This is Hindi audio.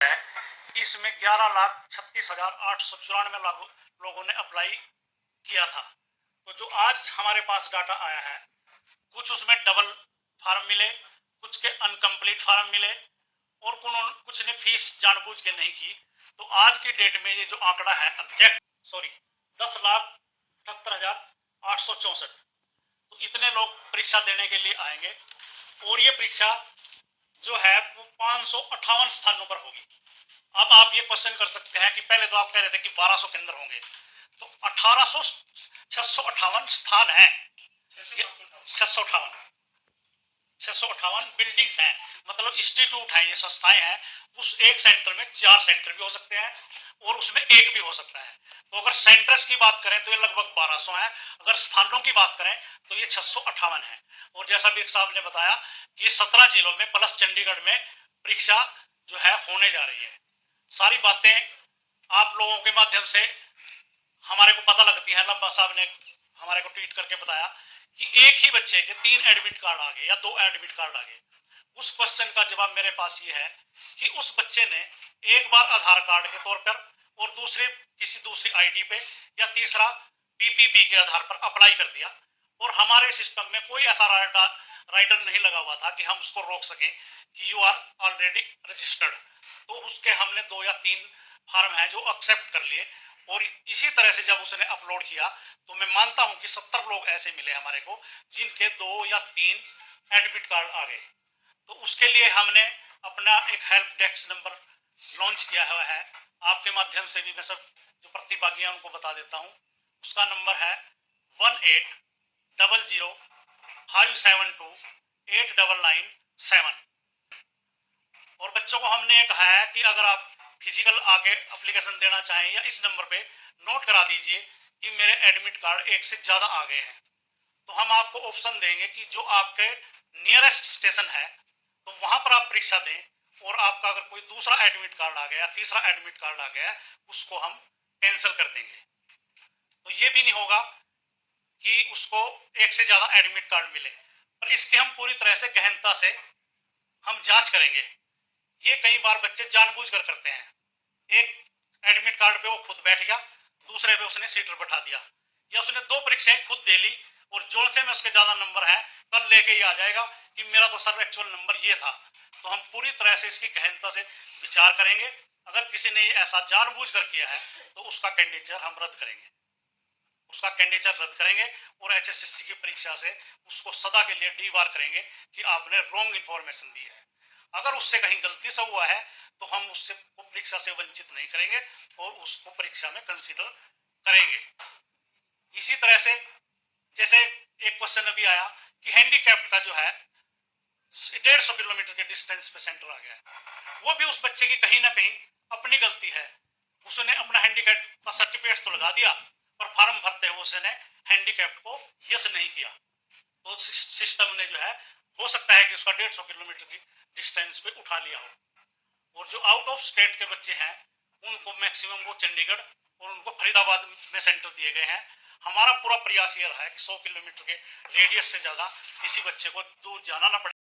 है। इसमें 11,36,894 लोगों ने अप्लाई किया था। तो जो आज हमारे पास डाटा आया है, कुछ उसमें डबल फार्म मिले, कुछ के अनकम्प्लीट फार्म मिले और कुछ ने फीस जानबूझ के नहीं की। तो आज की डेट में ये जो आंकड़ा है एग्जैक्ट 10,78,864, तो इतने लोग परीक्षा देने के लिए आएंगे और ये परीक्षा जो है वो 558 स्थानों पर होगी। अब आप ये क्वेश्चन कर सकते हैं कि पहले तो आप कह रहे थे कि 1200 केंद्र होंगे, तो 658 स्थान है, 658 बिल्डिंग्स हैं, मतलब इंस्टीट्यूट हैं, ये संस्थाएं हैं। उस एक सेंटर में 4 सेंटर भी हो सकते हैं और उसमें एक भी हो सकता है। तो अगर सेंटर्स की बात करें तो ये लगभग 1200 है, अगर स्थानों की बात करें तो ये 658 है। और जैसा भी साहब ने बताया कि 17 जिलों में प्लस चंडीगढ़ में परीक्षा जो है होने जा रही है। सारी बातें आप लोगों के माध्यम से हमारे को पता लगती है। लंबा साहब ने हमारे को ट्वीट करके बताया कि एक ही बच्चे के 3 एडमिट कार्ड आ गए या 2 एडमिट कार्ड आ गए। उस क्वेश्चन का जवाब मेरे पास ये है कि उस बच्चे ने एक बार आधार कार्ड के तौर पर और किसी दूसरी आईडी पे या तीसरा पीपीपी के आधार पर अप्लाई कर दिया और हमारे सिस्टम में कोई ऐसा राइटर नहीं लगा हुआ था कि हम उसको रोक सकें कि यू आर ऑलरेडी रजिस्टर्ड। तो उसके हमने 2 या 3 फार्म हैं जो एक्सेप्ट कर लिए और इसी तरह से जब उसने अपलोड किया तो मैं मानता हूं कि 70 लोग ऐसे मिले हमारे को जिनके 2 या 3 एडमिट कार्ड आ गए। तो उसके लिए हमने अपना एक हेल्प डेस्क नंबर लॉन्च किया हुआ है। आपके माध्यम से भी मैं सब जो प्रतिभागी हैं उनको बता देता हूं। उसका नंबर है 180057289997। और बच्चों को हमने कहा है कि अगर आप फिजिकल आके एप्लीकेशन देना चाहें या इस नंबर पे नोट करा दीजिए कि मेरे एडमिट कार्ड एक से ज़्यादा आ गए हैं, तो हम आपको ऑप्शन देंगे कि जो आपके नियरेस्ट स्टेशन है तो वहां पर आप परीक्षा दें और आपका अगर कोई दूसरा एडमिट कार्ड आ गया, तीसरा एडमिट कार्ड आ गया, उसको हम कैंसिल कर देंगे। तो ये भी नहीं होगा कि उसको एक से ज़्यादा एडमिट कार्ड मिले, पर इसके हम पूरी तरह से गहनता से हम जांच करेंगे। ये कई बार बच्चे जानबूझ कर करते हैं, एक एडमिट कार्ड पे वो खुद बैठ गया, दूसरे पे उसने सीटर बैठा दिया, या उसने 2 परीक्षाएं खुद दे ली और जोन से में उसके ज्यादा नंबर है, कल लेके ही आ जाएगा कि मेरा तो सर एक्चुअल नंबर ये था। तो हम पूरी तरह से इसकी गहनता से विचार करेंगे। अगर किसी ने ऐसा जानबूझ कर किया है तो उसका कैंडिडेट हम रद्द करेंगे, उसका कैंडिडेट रद्द करेंगे और एचएसएससी की परीक्षा से उसको सदा के लिए डीबार करेंगे कि आपने रॉन्ग इंफॉर्मेशन दी है। अगर उससे कहीं गलती से हुआ है तो हम उससे परीक्षा से वंचित नहीं करेंगे और उसको परीक्षा में कंसीडर करेंगे। इसी तरह से जैसे एक क्वेश्चन अभी आया कि हैंडीकैप्ड का जो है 150 किलोमीटर के डिस्टेंस पे सेंटर आ गया है, वो भी उस बच्चे की कहीं ना कहीं अपनी गलती है। उसने अपना हैंडीकैप्ड का सर्टिफिकेट तो लगा दिया पर फॉर्म भरते हुए उसने हैंडीकैप्ड को यस नहीं किया। तो सिस्टम ने जो है हो सकता है कि उसका 150 किलोमीटर की डिस्टेंस पे उठा लिया हो। और जो आउट ऑफ स्टेट के बच्चे हैं उनको मैक्सिमम वो चंडीगढ़ और उनको फरीदाबाद में सेंटर दिए गए हैं। हमारा पूरा प्रयास ये रहा है कि 100 किलोमीटर के रेडियस से ज़्यादा किसी बच्चे को दूर जाना ना पड़े।